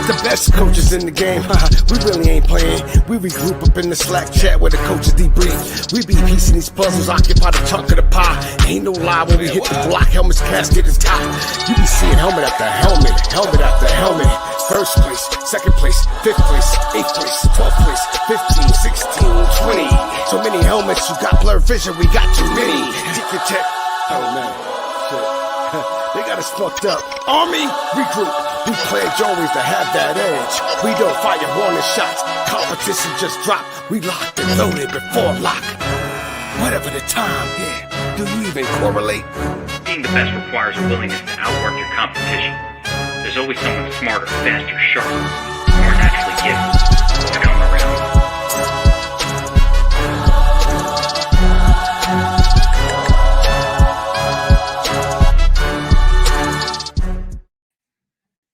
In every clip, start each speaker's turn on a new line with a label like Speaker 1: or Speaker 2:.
Speaker 1: The best coaches in the game, we really ain't playing. We regroup up in the Slack chat where the coaches debrief. We be piecing these puzzles, occupy the chunk of the pie. Ain't no lie when we hit the block, helmet's casket is tight. You be seeing helmet after helmet, helmet after helmet. First place, second place, fifth place, eighth place, 12th place, 15, 16, 20. So many helmets, you got blurred vision, we got too many. Tick your check. Oh man, shit. They got us fucked up. Army, regroup. We pledge always to have that edge. We don't fire warning shots. Competition just dropped. We locked and loaded before lock. Whatever the time, yeah. Do you even correlate?
Speaker 2: Being the best requires a willingness to outwork your competition. There's always someone smarter, faster, sharper, more naturally gifted to come around.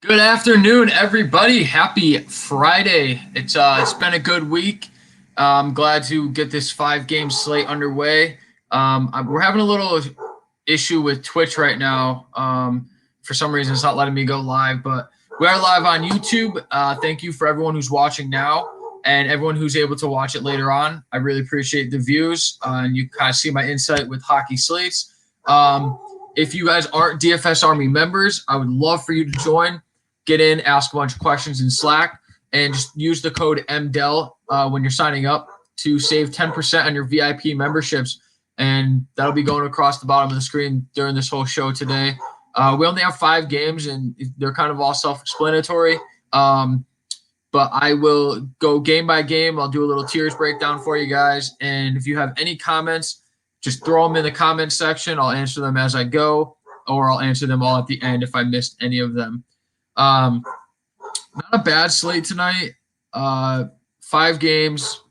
Speaker 3: Good afternoon, everybody. Happy Friday. It's been a good week. I'm glad to get this 5-game slate underway. We're having a little issue with Twitch right now. For some reason, it's not letting me go live, but we are live on YouTube. Thank you for everyone who's watching now and everyone who's able to watch it later on. I really appreciate the views, and you kind of see my insight with hockey slates. If you guys aren't DFS Army members, I would love for you to join. Get in, ask a bunch of questions in Slack, and just use the code Mdell when you're signing up to save 10% on your VIP memberships. And that'll be going across the bottom of the screen during this whole show today. We only have 5 games, and they're kind of all self-explanatory. But I will go game by game. I'll do a little tiers breakdown for you guys. And if you have any comments, just throw them in the comment section. I'll answer them as I go, or I'll answer them all at the end if I missed any of them. Not a bad slate tonight. 5 games,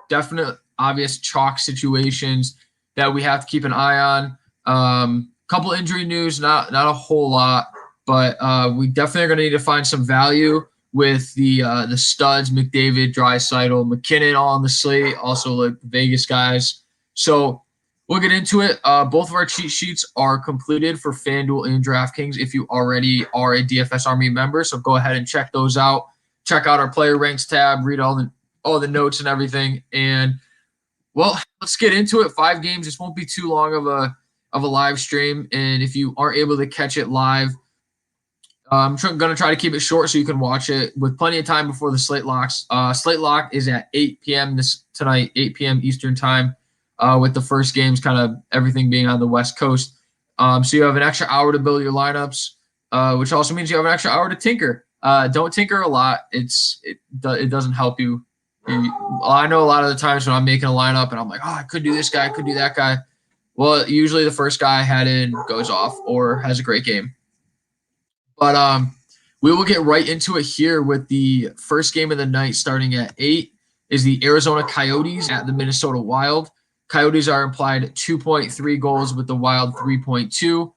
Speaker 3: definite obvious chalk situations that we have to keep an eye on. Couple injury news, not a whole lot, but we definitely are going to need to find some value with the studs, McDavid, Draisaitl, McKinnon all on the slate, also like the Vegas guys. So we'll get into it. Both of our cheat sheets are completed for Fanduel and Draftkings if you already are a DFS Army member. So go ahead and check those out. Check out our player ranks tab, read all the notes and everything. And, well, let's get into it. 5 games. This won't be too long of a live stream. And if you aren't able to catch it live, I'm going to try to keep it short so you can watch it with plenty of time before the slate locks. Slate lock is at 8 p.m. tonight, 8 p.m. Eastern time. With the first games, kind of everything being on the West Coast. So you have an extra hour to build your lineups, which also means you have an extra hour to tinker. Don't tinker a lot. It doesn't help you. I know a lot of the times when I'm making a lineup and I'm like, oh, I could do this guy, I could do that guy. Well, usually the first guy I had in goes off or has a great game. But we will get right into it here with the first game of the night starting at 8 is the Arizona Coyotes at the Minnesota Wild. Coyotes are implied 2.3 goals with the Wild 3.2.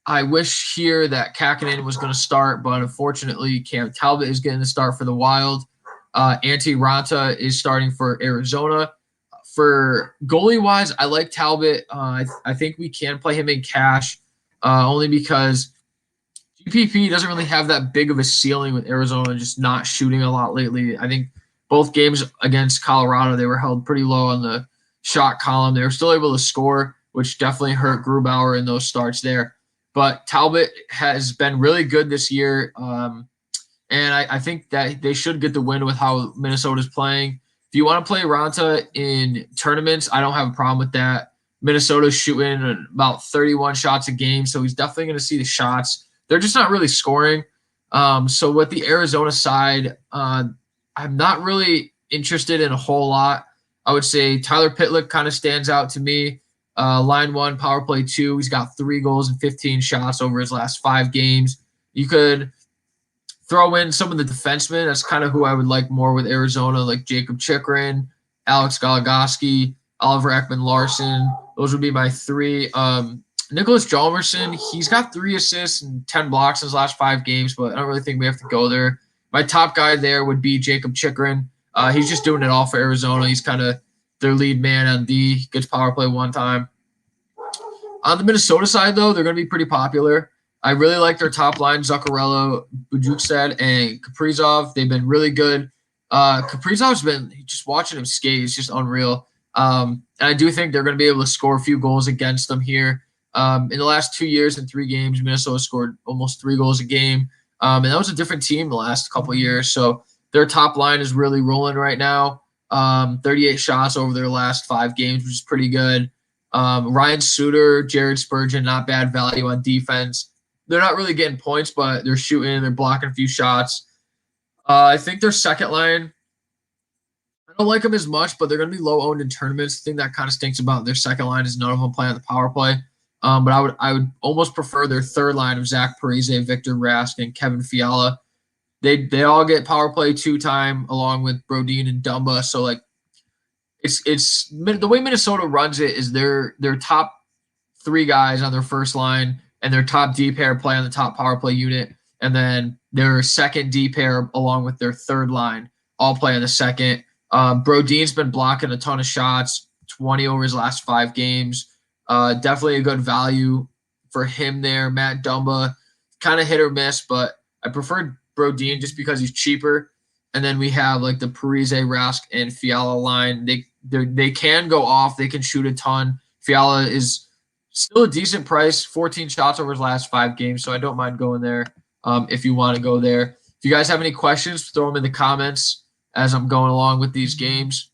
Speaker 3: I wish here that Kakkonen was going to start, but unfortunately Cam Talbot is getting the start for the Wild. Antti Raanta is starting for Arizona. For goalie-wise, I like Talbot. I think we can play him in cash only because GPP doesn't really have that big of a ceiling with Arizona just not shooting a lot lately. I think both games against Colorado, they were held pretty low on the shot column. They were still able to score, which definitely hurt Grubauer in those starts there. But Talbot has been really good this year, and I think that they should get the win with how Minnesota's playing. If you want to play Raanta in tournaments, I don't have a problem with that. Minnesota's shooting about 31 shots a game, so he's definitely going to see the shots. They're just not really scoring. So with the Arizona side, I'm not really interested in a whole lot. I would say Tyler Pitlick kind of stands out to me. Line 1, power play 2. He's got 3 goals and 15 shots over his last 5 games. You could throw in some of the defensemen. That's kind of who I would like more with Arizona, like Jacob Chikrin, Alex Goligoski, Oliver Ekman-Larsson. Those would be my 3. Nicholas Hjalmarsson, he's got 3 assists and 10 blocks in his last 5 games, but I don't really think we have to go there. My top guy there would be Jacob Chikrin. He's just doing it all for Arizona. He's kind of their lead man on D. Gets power play 1 time. On the Minnesota side, though, they're going to be pretty popular. I really like their top line, Zuccarello, Bujukstad, and Kaprizov. They've been really good. Kaprizov's been just watching him skate. It's just unreal. And I do think they're going to be able to score a few goals against them here. In the last 2 years and 3 games, Minnesota scored almost 3 goals a game. And that was a different team the last couple of years. So their top line is really rolling right now. 38 shots over their last 5 games, which is pretty good. Ryan Suter, Jared Spurgeon, not bad value on defense. They're not really getting points, but they're shooting. They're blocking a few shots. I think their second line, I don't like them as much, but they're going to be low-owned in tournaments. The thing that kind of stinks about their second line is none of them play on the power play. But I would almost prefer their third line of Zach Parise, Victor Rask, and Kevin Fiala. They all get power play 2-time along with Brodin and Dumba. So like it's the way Minnesota runs it is their top 3 guys on their first line and their top D pair play on the top power play unit, and then their second D pair along with their third line all play on the second. Brodin's been blocking a ton of shots, 20 over his last 5 games. Definitely a good value for him there. Matt Dumba, kind of hit or miss, but I prefer Brodin just because he's cheaper. And then we have like the Parise, Rask, and Fiala line. They can go off. They can shoot a ton. Fiala is still a decent price, 14 shots over his last 5 games, so I don't mind going there if you want to go there. If you guys have any questions, throw them in the comments as I'm going along with these games.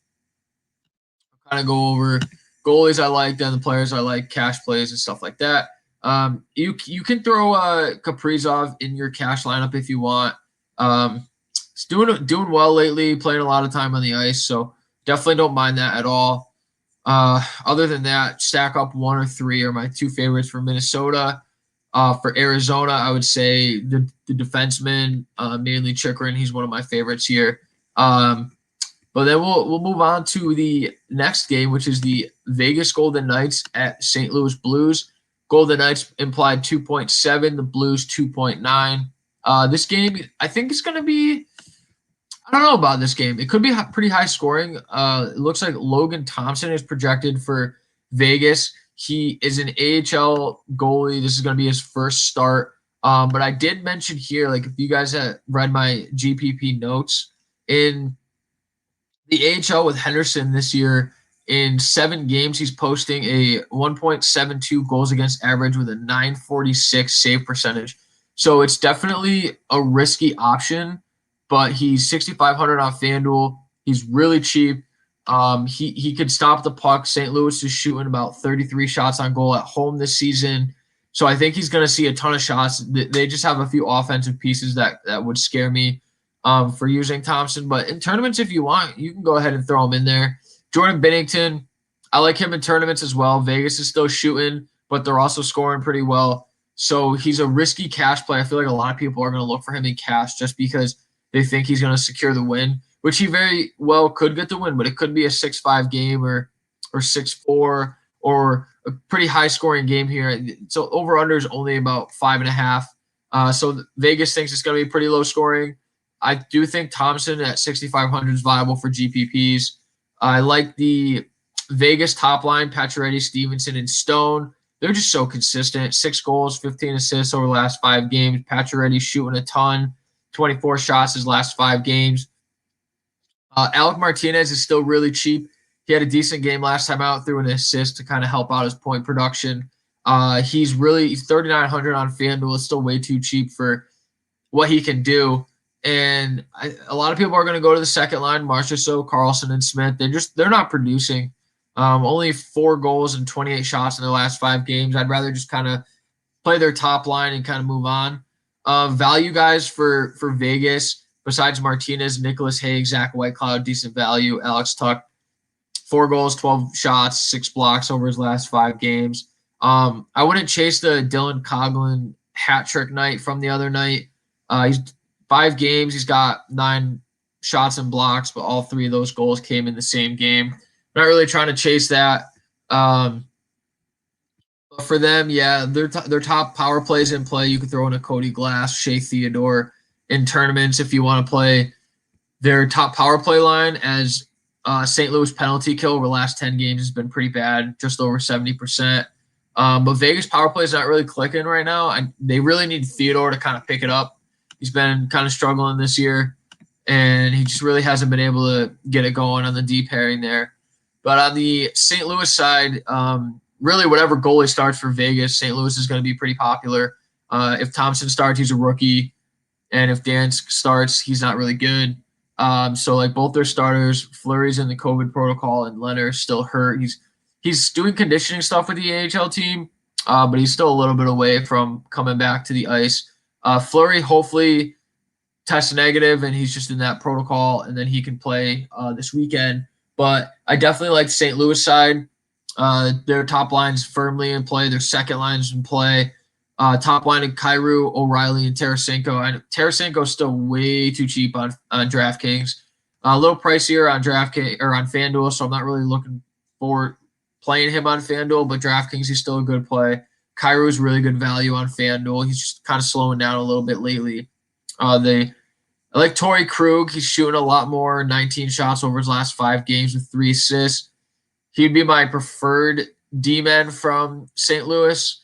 Speaker 3: I'll kind of go over goalies I like, then the players I like, cash plays and stuff like that. You can throw Kaprizov in your cash lineup if you want. He's doing well lately, playing a lot of time on the ice, so definitely don't mind that at all. Other than that, stack up 1 or 3 are my 2 favorites for Minnesota. For Arizona, I would say the defenseman, mainly Chikrin. He's one of my favorites here. But then we'll move on to the next game, which is the Vegas Golden Knights at St. Louis Blues. Golden Knights implied 2.7, the Blues 2.9. This game, I think it's going to be – I don't know about this game. It could be pretty high scoring. It looks like Logan Thompson is projected for Vegas. He is an AHL goalie. This is going to be his first start. But I did mention here, like if you guys had read my GPP notes, in the AHL with Henderson this year, in 7 games, he's posting a 1.72 goals against average with a 946 save percentage. So it's definitely a risky option, but he's 6,500 on Fanduel. He's really cheap. He could stop the puck. St. Louis is shooting about 33 shots on goal at home this season. So I think he's going to see a ton of shots. They just have a few offensive pieces that would scare me for using Thompson. But in tournaments, if you want, you can go ahead and throw him in there. Jordan Binnington, I like him in tournaments as well. Vegas is still shooting, but they're also scoring pretty well. So he's a risky cash play. I feel like a lot of people are going to look for him in cash just because they think he's going to secure the win, which he very well could get the win, but it could be a 6-5 game or 6-4 or a pretty high-scoring game here. So over-under is only about 5.5. So Vegas thinks it's going to be pretty low-scoring. I do think Thompson at 6,500 is viable for GPPs. I like the Vegas top line, Pacioretty, Stevenson, and Stone. They're just so consistent. 6 goals, 15 assists over the last 5 games. Pacioretty shooting a ton, 24 shots his last 5 games. Alec Martinez is still really cheap. He had a decent game last time out, threw an assist to kind of help out his point production. He's 3,900 on FanDuel. It's still way too cheap for what he can do. And a lot of people are going to go to the second line, Marchessault, Carlson, and Smith. They're not producing. Only 4 goals and 28 shots in their last 5 games. I'd rather just kind of play their top line and kind of move on. Value guys for Vegas, besides Martinez, Nicholas Hague, Zach Whitecloud, decent value. Alex Tuch, 4 goals, 12 shots, 6 blocks over his last 5 games. I wouldn't chase the Dylan Coghlan hat trick night from the other night. He's 5 games. He's got 9 shots and blocks, but all 3 of those goals came in the same game. Not really trying to chase that. But for them, yeah, their top power plays in play. You could throw in a Cody Glass, Shea Theodore in tournaments if you want to play their top power play line, as St. Louis penalty kill over the last 10 games has been pretty bad, just over 70%. But Vegas power play is not really clicking right now. They really need Theodore to kind of pick it up. He's been kind of struggling this year, and he just really hasn't been able to get it going on the deep pairing there. But on the St. Louis side, really whatever goalie starts for Vegas, St. Louis is going to be pretty popular. If Thompson starts, he's a rookie. And if Dansk starts, he's not really good. So like both their starters, Fleury's in the COVID protocol and Leonard's still hurt. He's doing conditioning stuff with the AHL team, but he's still a little bit away from coming back to the ice. Fleury hopefully tests negative and he's just in that protocol, and then he can play this weekend. But I definitely like the St. Louis side. Their top line's firmly in play. Their second line's in play. Top line in Kyrou, O'Reilly, and Tarasenko. And Tarasenko's still way too cheap on DraftKings. A little pricier on DraftKings or on Fanduel, so I'm not really looking for playing him on Fanduel, but DraftKings, he's still a good play. Kyrou's really good value on Fanduel. He's just kind of slowing down a little bit lately. I like Torrey Krug. He's shooting a lot more, 19 shots over his last 5 games with 3 assists. He'd be my preferred D-man from St. Louis.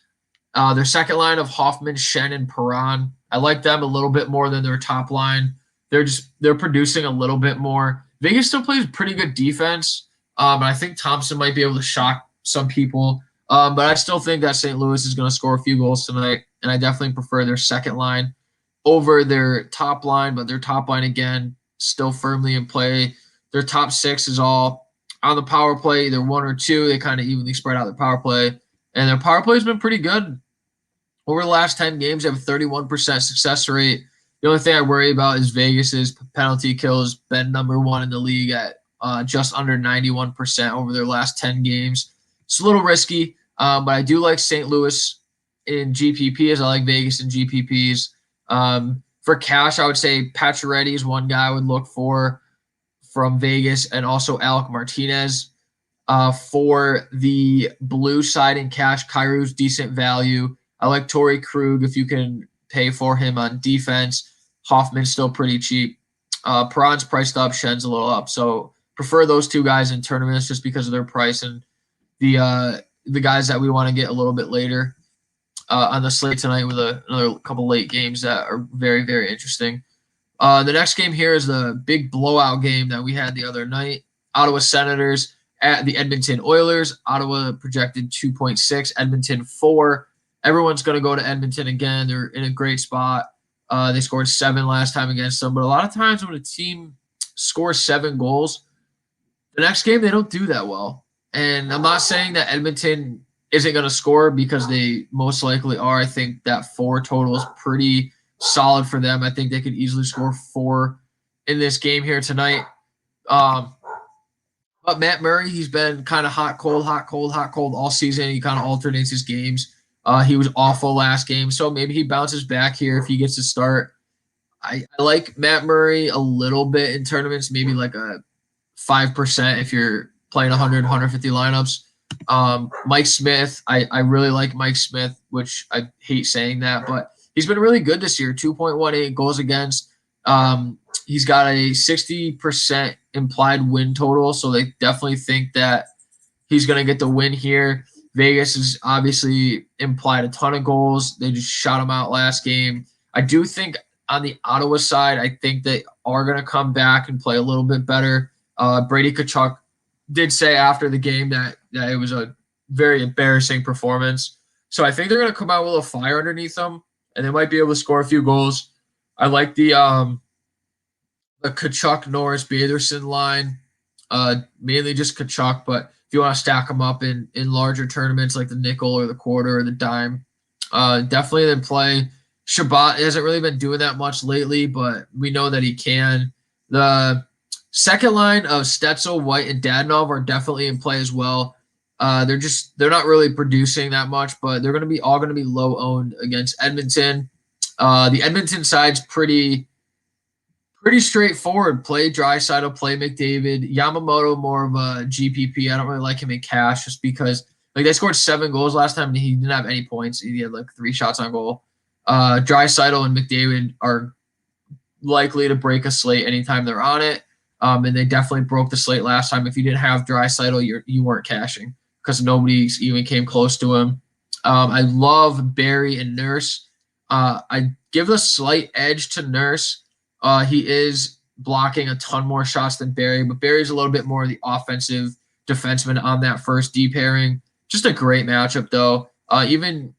Speaker 3: Their second line of Hoffman, Shen, and Perron. I like them a little bit more than their top line. They're producing a little bit more. Vegas still plays pretty good defense, and I think Thompson might be able to shock some people. But I still think that St. Louis is going to score a few goals tonight, and I definitely prefer their second line over their top line. But their top line, again, still firmly in play. Their top 6 is all on the power play, either 1 or 2. They kind of evenly spread out their power play, and their power play has been pretty good. Over the last 10 games, they have a 31% success rate. The only thing I worry about is Vegas's penalty kill has been number 1 in the league at just under 91% over their last 10 games. It's a little risky, but I do like St. Louis in GPPs. I like Vegas in GPPs. For cash, I would say Pacioretty is one guy I would look for from Vegas, and also Alec Martinez. For the blue side in cash, Kyrou's decent value. I like Torrey Krug if you can pay for him on defense. Hoffman's still pretty cheap. Perron's priced up, Shen's a little up. So prefer those 2 guys in tournaments just because of their price, and the guys that we want to get a little bit later on the slate tonight with another couple late games that are very, very interesting. The next game here is the big blowout game that we had the other night. Ottawa Senators at the Edmonton Oilers. Ottawa projected 2.6, Edmonton 4. Everyone's going to go to Edmonton again. They're in a great spot. They scored 7 last time against them. But a lot of times when a team scores 7 goals, the next game they don't do that well. And I'm not saying that Edmonton isn't going to score, because they most likely are. I think that 4 total is pretty solid for them. I think they could easily score 4 in this game here tonight. But Matt Murray, he's been kind of hot, cold all season. He kind of alternates his games. He was awful last game, so maybe he bounces back here if he gets to start. I like Matt Murray a little bit in tournaments, maybe like a 5% if you're playing 100, 150 lineups. Mike Smith, I really like Mike Smith, which I hate saying that, but he's been really good this year, 2.18 goals against. He's got a 60% implied win total, so they definitely think that he's going to get the win here. Vegas has obviously implied a ton of goals. They just shot him out last game. I do think on the Ottawa side, I think they are going to come back and play a little bit better. Brady Tkachuk did say after the game that it was a very embarrassing performance. So I think they're going to come out with a fire underneath them, and they might be able to score a few goals. I like the Tkachuk, Norris, Baderson line, mainly just Tkachuk, but if you want to stack them up in larger tournaments like the nickel or the quarter or the dime, definitely then play. Shabbat hasn't really been doing that much lately, but we know that he can. The second line of Stetzel, White, and Dadonov are definitely in play as well. They're not really producing that much, but they're going to be low owned against Edmonton. The Edmonton side's pretty straightforward. Play Draisaitl, play McDavid. Yamamoto more of a GPP. I don't really like him in cash just because they scored 7 goals last time and he didn't have any points. He had 3 shots on goal. Draisaitl and McDavid are likely to break a slate anytime they're on it. And they definitely broke the slate last time. If you didn't have Draisaitl, you weren't cashing because nobody even came close to him. I love Barry and Nurse. I give a slight edge to Nurse. He is blocking a ton more shots than Barry, but Barry's a little bit more of the offensive defenseman on that first D pairing. Just a great matchup, though. Even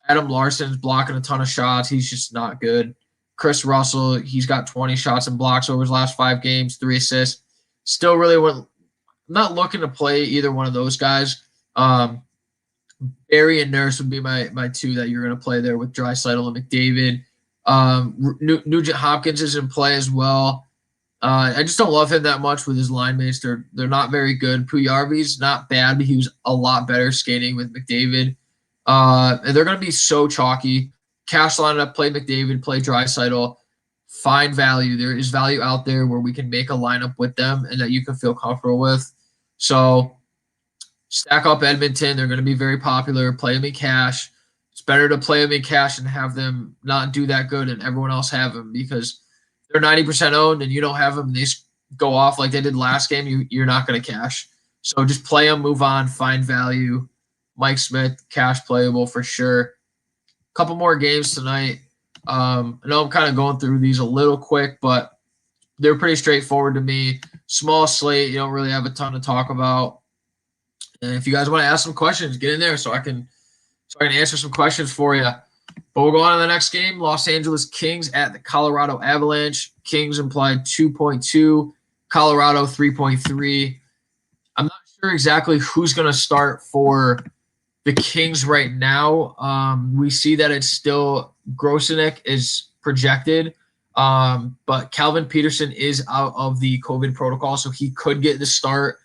Speaker 3: Adam Larson's blocking a ton of shots. He's just not good. Chris Russell, he's got 20 shots and blocks over his last 5 games, 3 assists. Still really not looking to play either one of those guys. Barry and Nurse would be my 2 that you're going to play there with Draisaitl and McDavid. Nugent Hopkins is in play as well. I just don't love him that much with his line mates. They're not very good. Puyarvi's not bad, but he was a lot better skating with McDavid. And they're going to be so chalky. Cash lineup, play McDavid, play Draisaitl. Find value. There is value out there where we can make a lineup with them and that you can feel comfortable with. So stack up Edmonton. They're going to be very popular. Play them in cash. It's better to play them in cash and have them not do that good and everyone else have them, because they're 90% owned and you don't have them and they go off like they did last game, you're not going to cash. So just play them, move on, find value. Mike Smith, cash playable for sure. Couple more games tonight. I know I'm kind of going through these a little quick, but they're pretty straightforward to me. Small slate, you don't really have a ton to talk about. And if you guys want to ask some questions, get in there so I can answer some questions for you. But we'll go on to the next game. Los Angeles Kings at the Colorado Avalanche. Kings implied 2.2, Colorado 3.3. I'm not sure exactly who's going to start for the Kings right now. We see that it's still Grosenick is projected, but Calvin Peterson is out of the COVID protocol, so he could get the start.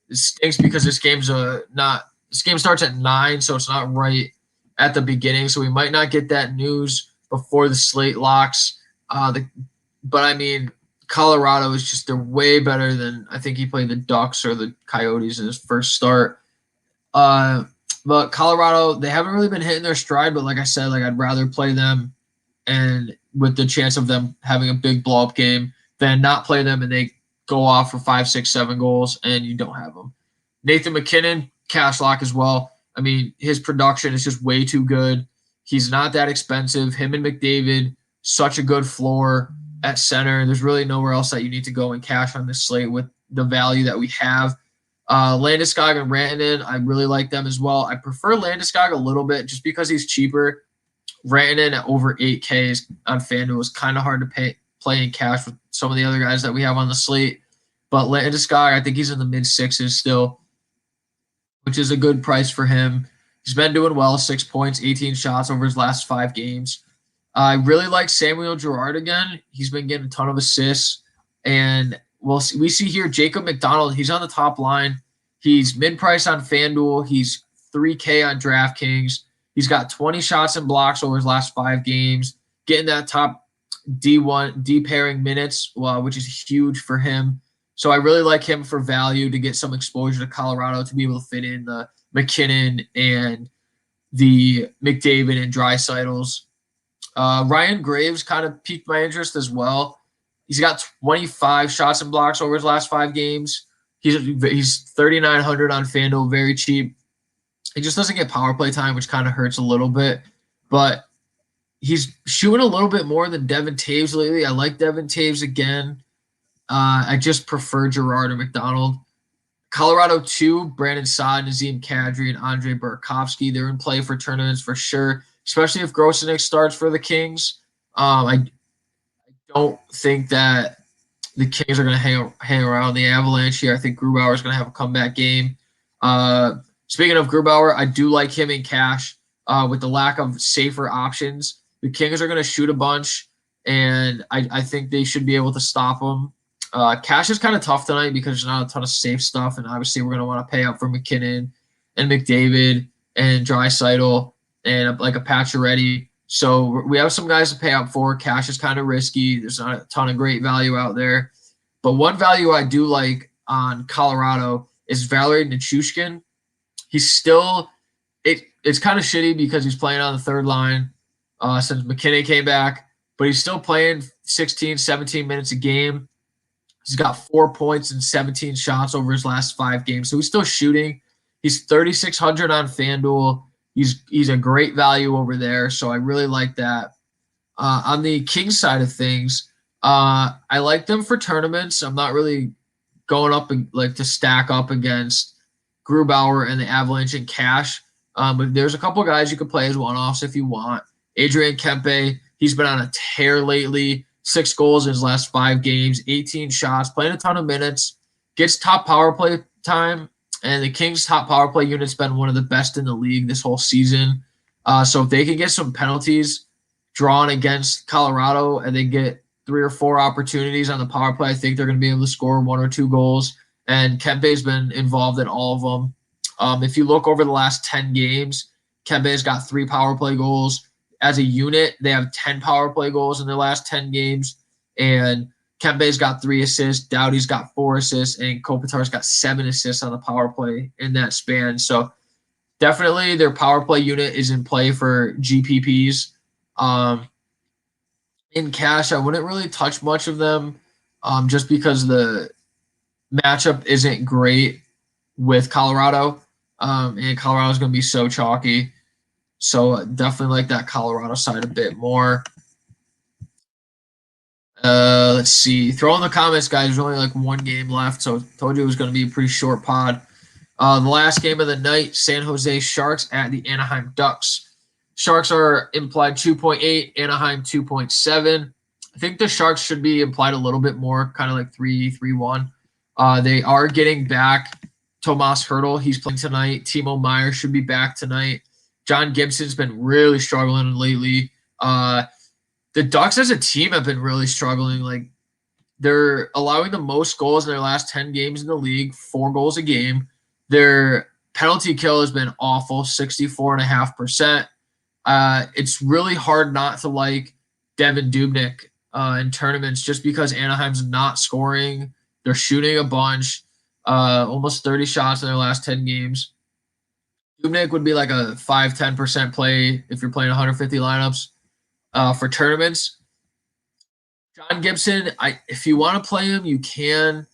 Speaker 3: It stinks because this game starts at 9, so it's not right at the beginning. So we might not get that news before the slate locks. But I mean, Colorado is just, they're way better than, I think he played the Ducks or the Coyotes in his first start. But Colorado, they haven't really been hitting their stride, but like I said, I'd rather play them and with the chance of them having a big blow-up game than not play them and they go off for 5, 6, 7 goals and you don't have them. Nathan McKinnon, cash lock as well. I mean, his production is just way too good. He's not that expensive. Him and McDavid, such a good floor at center. There's really nowhere else that you need to go and cash on this slate with the value that we have. Landeskog and Rantanen, I really like them as well. I prefer Landeskog a little bit just because he's cheaper. Rantanen at over 8K on Fanduel is kind of hard to play in cash with some of the other guys that we have on the slate. But Landeskog, I think he's in the mid-6s still, which is a good price for him. He's been doing well, 6 points, 18 shots over his last 5 games. I really like Samuel Girard again. He's been getting a ton of assists. And we see here Jacob McDonald. He's on the top line. He's mid-price on FanDuel. He's 3K on DraftKings. He's got 20 shots and blocks over his last 5 games, getting that top D pairing minutes, which is huge for him. So I really like him for value to get some exposure to Colorado to be able to fit in the McKinnon and the McDavid and Draisaitl's. Ryan Graves kind of piqued my interest as well. He's got 25 shots and blocks over his last 5 games. He's 3,900 on FanDuel, very cheap. He just doesn't get power play time, which kind of hurts a little bit. But he's shooting a little bit more than Devin Taves lately. I like Devin Taves again. I just prefer Girard or McDonald. Colorado 2, Brandon Saad, Nazem Kadri, and Andre Burakovsky. They're in play for tournaments for sure, especially if Grosenick starts for the Kings. I don't think that the Kings are going to hang around the Avalanche here. I think Grubauer is going to have a comeback game. Speaking of Grubauer, I do like him in cash with the lack of safer options. The Kings are going to shoot a bunch, and I think they should be able to stop them. Cash is kind of tough tonight because there's not a ton of safe stuff, and obviously we're going to want to pay up for McKinnon and McDavid and Draisaitl and like a Pacioretty. So we have some guys to pay up for. Cash is kind of risky. There's not a ton of great value out there. But one value I do like on Colorado is Valeri Nichushkin. He's still it's kind of shitty because he's playing on the third line since McKinnon came back, but he's still playing 16, 17 minutes a game. He's got 4 points and 17 shots over his last 5 games. So he's still shooting. He's 3,600 on FanDuel. He's a great value over there, so I really like that. On the Kings side of things, I like them for tournaments. I'm not really going up and like to stack up against Grubauer and the Avalanche in cash. But there's a couple guys you could play as one-offs if you want. Adrian Kempe, he's been on a tear lately. 6 goals in his last 5 games, 18 shots, playing a ton of minutes, gets top power play time. And the Kings' top power play unit's been one of the best in the league this whole season. So if they can get some penalties drawn against Colorado and they get 3 or 4 opportunities on the power play, I think they're going to be able to score 1 or 2 goals. And Kempe's been involved in all of them. If you look over the last 10 games, Kempe's got 3 power play goals. As a unit, they have 10 power play goals in their last 10 games. And Kempe's got 3 assists, Doughty's got 4 assists, and Kopitar's got 7 assists on the power play in that span. So definitely their power play unit is in play for GPPs. In cash, I wouldn't really touch much of them just because the matchup isn't great with Colorado. And Colorado's going to be so chalky. So definitely like that Colorado side a bit more. Let's see. Throw in the comments, guys. There's only like 1 game left, so I told you it was going to be a pretty short pod. The last game of the night, San Jose Sharks at the Anaheim Ducks. Sharks are implied 2.8, Anaheim 2.7. I think the Sharks should be implied a little bit more, kind of like 3-1. They are getting back Tomas Hertl. He's playing tonight. Timo Meier should be back tonight. John Gibson's been really struggling lately. The Ducks as a team have been really struggling. Like, they're allowing the most goals in their last 10 games in the league, 4 goals a game. Their penalty kill has been awful, 64.5%. It's really hard not to like Devin Dubnyk in tournaments just because Anaheim's not scoring. They're shooting a bunch, almost 30 shots in their last 10 games. Dubnyk would be like a 5-10% play if you're playing 150 lineups. For tournaments, John Gibson, if you want to play him, you can.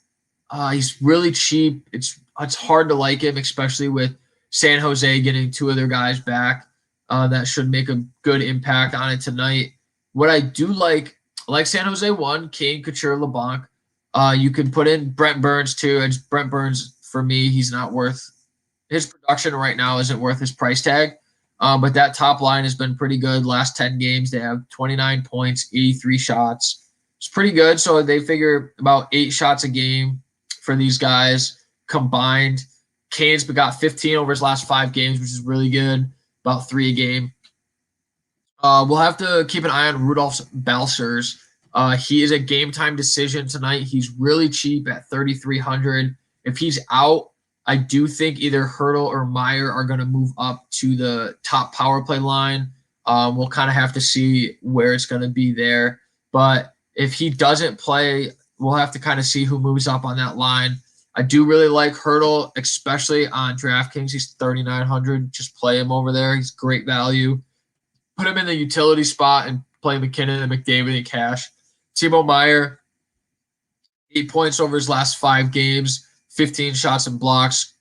Speaker 3: He's really cheap. It's hard to like him, especially with San Jose getting 2 of their guys back. That should make a good impact on it tonight. What I do like San Jose 1, Kane, Couture, LeBlanc. You can put in Brent Burns too. And Brent Burns, for me, he's not worth his production right now. Isn't worth his price tag. But that top line has been pretty good. Last 10 games, they have 29 points, 83 shots. It's pretty good. So they figure about 8 shots a game for these guys combined. Kane's got 15 over his last 5 games, which is really good. About 3 a game. We'll have to keep an eye on Rudolph Balcers. He is a game time decision tonight. He's really cheap at 3,300. If he's out, I do think either Hertl or Meier are going to move up to the top power play line. We'll kind of have to see where it's going to be there. But if he doesn't play, we'll have to kind of see who moves up on that line. I do really like Hertl, especially on DraftKings. He's 3,900. Just play him over there. He's great value. Put him in the utility spot and play McKinnon and McDavid in cash. Timo Meier, 8 points over his last 5 games. 15 shots and blocks.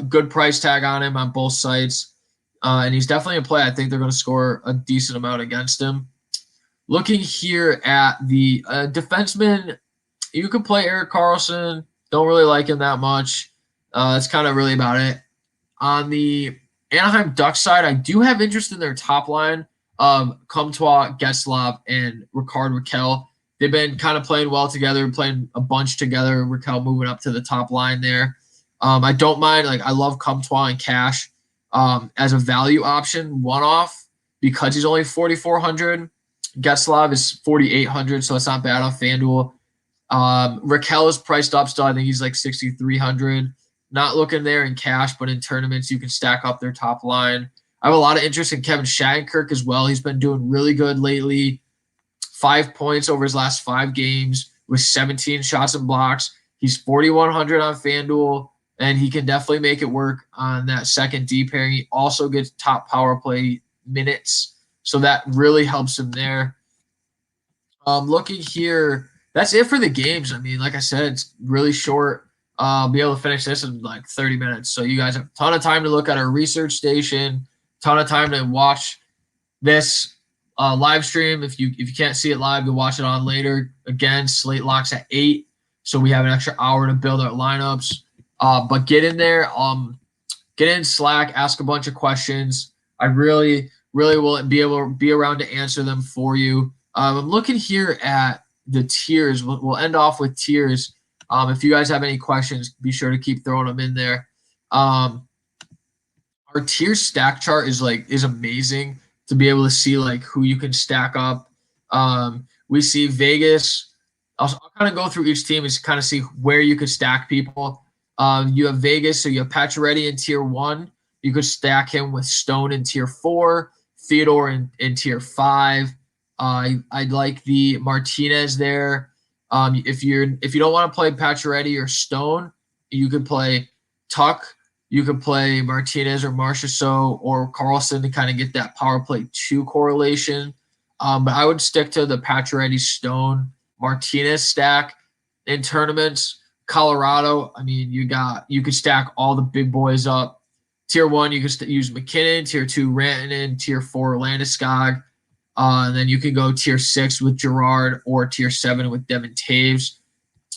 Speaker 3: Good price tag on him on both sites. And he's definitely a play. I think they're going to score a decent amount against him. Looking here at the defenseman, you can play Erik Karlsson. Don't really like him that much. That's kind of really about it. On the Anaheim Ducks side, I do have interest in their top line. Comtois, Getzlaf, and Ricard Raquel. They've been kind of playing well together, playing a bunch together. Raquel moving up to the top line there. I don't mind. I love Comtois and cash as a value option, one-off, because he's only 4,400. Getzlaf is 4,800, so it's not bad on Fanduel. Raquel is priced up still. I think he's like 6,300. Not looking there in cash, but in tournaments, you can stack up their top line. I have a lot of interest in Kevin Shattenkirk as well. He's been doing really good lately. 5 points over his last 5 games with 17 shots and blocks. He's 4,100 on FanDuel, and he can definitely make it work on that second D pairing. He also gets top power play minutes, so that really helps him there. Looking here, that's it for the games. I mean, like I said, it's really short. I'll be able to finish this in like 30 minutes. So you guys have a ton of time to look at our research station, ton of time to watch this live stream. If you can't see it live, you'll watch it on later. Again, slate locks at 8, so we have an extra hour to build our lineups. But get in there, get in Slack, ask a bunch of questions. I really will be around to answer them for you. I'm looking here at the tiers. We'll end off with tiers. If you guys have any questions, be sure to keep throwing them in there. Our tier stack chart is amazing to be able to see like who you can stack up. We see Vegas. I'll kind of go through each team and kind of see where you could stack people. You have Vegas, so you have Pacioretty in tier 1. You could stack him with Stone in tier 4, Theodore in tier 5. I'd like the Martinez there. If you don't want to play Pacioretty or Stone, you could play Tuck. You could play Martinez or Marchessault or Carlson to kind of get that power play 2 correlation. But I would stick to the Pacioretty, Stone, Martinez stack in tournaments. Colorado, I mean, you could stack all the big boys up. Tier 1, you could use McKinnon. Tier 2, Rantanen. Tier 4, Landeskog. And then you can go tier 6 with Gerard or tier 7 with Devin Taves.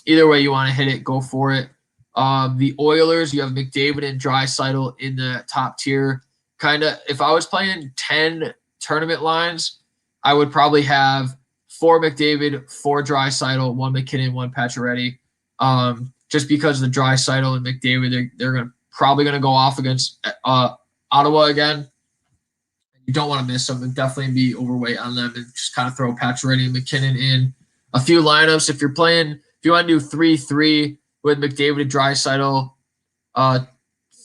Speaker 3: Either way you want to hit it, go for it. The Oilers, you have McDavid and Draisaitl in the top tier. Kind of, if I was playing 10 tournament lines, I would probably have 4 McDavid, 4 Draisaitl, 1 McKinnon, 1 Pacioretty. Just because the Draisaitl and McDavid, they're probably going to go off against Ottawa again. You don't want to miss them and definitely be overweight on them and just kind of throw Pacioretty and McKinnon in a few lineups. If you want to do 3-3 with McDavid and Draisaitl,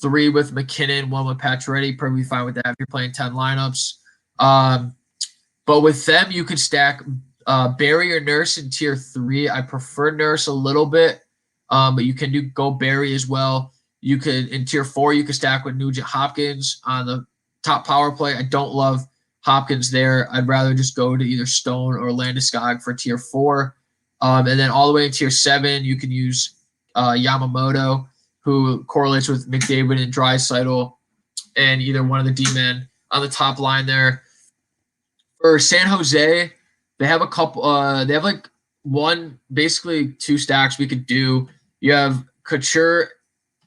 Speaker 3: 3 with McKinnon, 1 with Pacioretty, perfectly fine with that if you're playing 10 lineups. But with them, you could stack Barry or Nurse in tier 3. I prefer Nurse a little bit, but you can go Barry as well. You could, in tier 4, you could stack with Nugent Hopkins on the top power play. I don't love Hopkins there. I'd rather just go to either Stone or Landeskog for tier 4. And then all the way in tier 7, you can use Yamamoto, who correlates with McDavid and Draisaitl, and either one of the D-men on the top line there. For San Jose, they have a couple. They have like basically 2 stacks we could do. You have Couture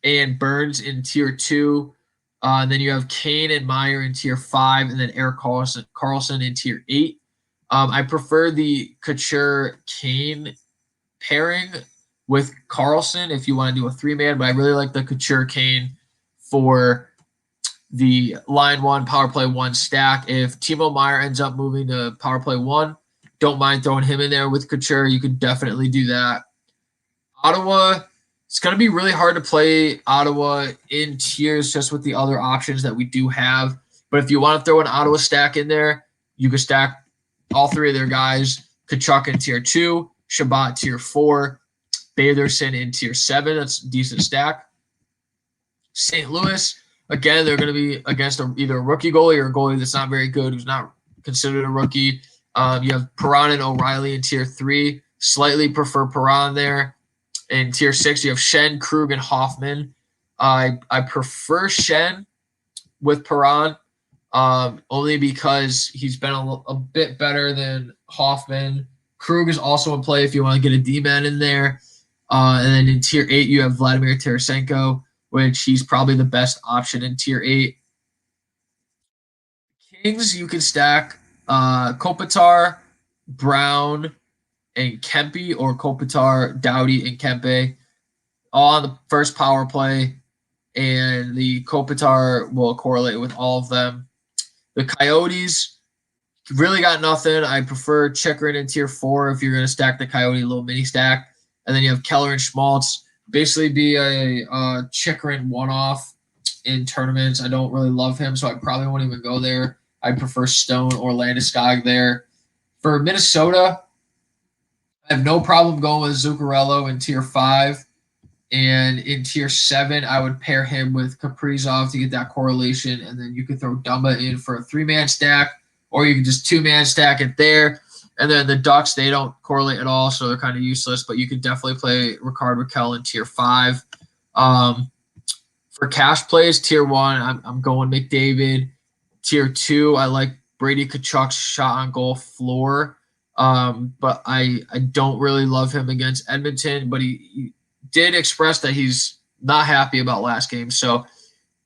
Speaker 3: and Burns in tier 2. And then you have Kane and Meyer in tier 5, and then Eric Carlson in tier 8. I prefer the Couture-Kane pairing with Carlson if you want to do a 3-man, but I really like the Couture-Kane for the line 1, power play 1 stack. If Timo Meyer ends up moving to power play 1, don't mind throwing him in there with Couture. You could definitely do that. Ottawa, it's going to be really hard to play Ottawa in tiers just with the other options that we do have. But if you want to throw an Ottawa stack in there, you could stack all 3 of their guys. Kachuk in tier 2, Shabbat tier 4, Batherson in tier 7. That's a decent stack. St. Louis, again, they're going to be against either a rookie goalie or a goalie that's not very good, who's not considered a rookie. You have Perron and O'Reilly in tier 3. Slightly prefer Perron there. In tier 6, you have Shen, Krug, and Hoffman. I prefer Shen with Perron only because he's been a bit better than Hoffman. Krug is also in play if you want to get a D-man in there. And then in tier 8, you have Vladimir Tarasenko, which he's probably the best option in tier 8. Kings, you can stack Kopitar, Brown, and Kempe, or Kopitar, Doughty, and Kempe, all on the first power play, and the Kopitar will correlate with all of them. The Coyotes really got nothing. I prefer Chikrin in tier 4 if you're going to stack the Coyote, a little mini stack. And then you have Keller and Schmaltz, basically be a Chikrin one-off in tournaments. I don't really love him, so I probably won't even go there. I prefer Stone or Landeskog there. For Minnesota, I have no problem going with Zuccarello in tier 5. And in tier 7, I would pair him with Kaprizov to get that correlation. And then you could throw Dumba in for a 3-man stack, or you could just 2-man stack it there. And then the Ducks, they don't correlate at all, so they're kind of useless. But you could definitely play Rickard Rakell in tier 5. For cash plays, tier 1, I'm going McDavid. Tier 2, I like Brady Tkachuk's shot on goal floor, but I don't really love him against Edmonton, but he did express that he's not happy about last game. So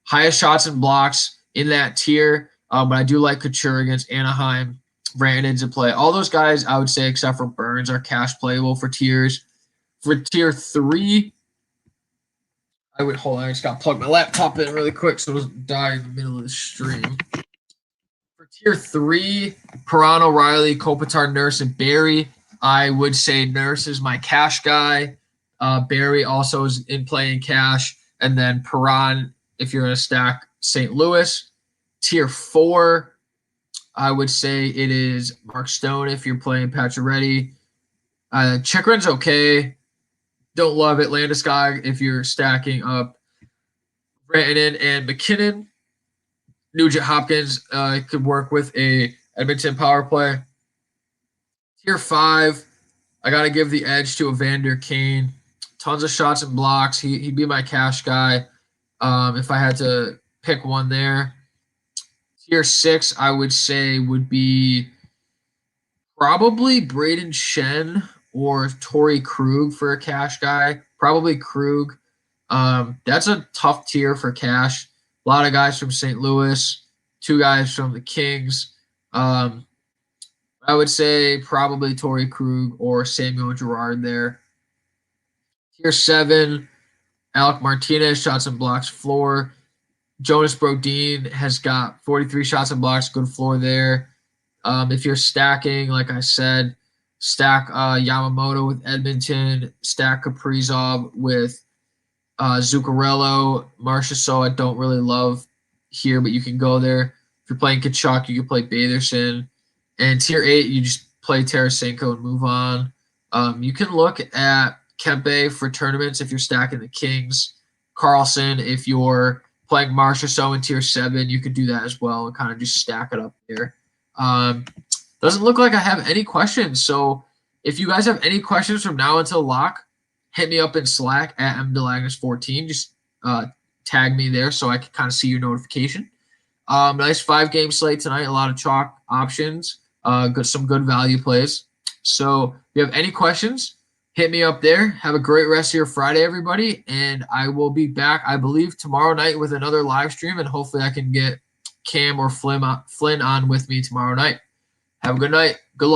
Speaker 3: highest shots and blocks in that tier, but I do like Couture against Anaheim. Brandon's in play. All those guys, I would say, except for Burns, are cash playable for tiers. For tier 3, hold on, I just got to plug my laptop in really quick so it doesn't die in the middle of the stream. For tier 3, Perron, O'Reilly, Kopitar, Nurse, and Barry. I would say Nurse is my cash guy. Barry also is in play in cash. And then Perron, if you're going to stack St. Louis. Tier 4, I would say it is Mark Stone if you're playing Pacioretty. Chikrin's okay. Don't love it. Landeskog if you're stacking up Rantanen and McKinnon. Nugent Hopkins could work with a Edmonton power play. Tier 5, I got to give the edge to Evander Kane. Tons of shots and blocks. He'd be my cash guy if I had to pick one there. Tier 6, I would say, would be probably Braden Shen or Torrey Krug for a cash guy. Probably Krug. That's a tough tier for cash. A lot of guys from St. Louis, 2 guys from the Kings. I would say probably Torrey Krug or Samuel Girard there. Tier 7, Alec Martinez, shots and blocks floor. Jonas Brodin has got 43 shots and blocks, good floor there. If you're stacking, like I said, stack Yamamoto with Edmonton, stack Kaprizov with Zuccarello. Marchessault I don't really love here, but you can go there. If you're playing Tkachuk, you can play Batherson. And tier 8, you just play Tarasenko and move on. You can look at Kempe for tournaments if you're stacking the Kings. Carlson, if you're playing Marchessault in tier 7, you could do that as well and kind of just stack it up there. Doesn't look like I have any questions. So if you guys have any questions from now until lock, hit me up in Slack at mdelagnus14. Just tag me there so I can kind of see your notification. Nice 5-game slate tonight. A lot of chalk options. Some good value plays. So if you have any questions, hit me up there. Have a great rest of your Friday, everybody. And I will be back, I believe, tomorrow night with another live stream. And hopefully I can get Cam or Flynn on with me tomorrow night. Have a good night. Good luck.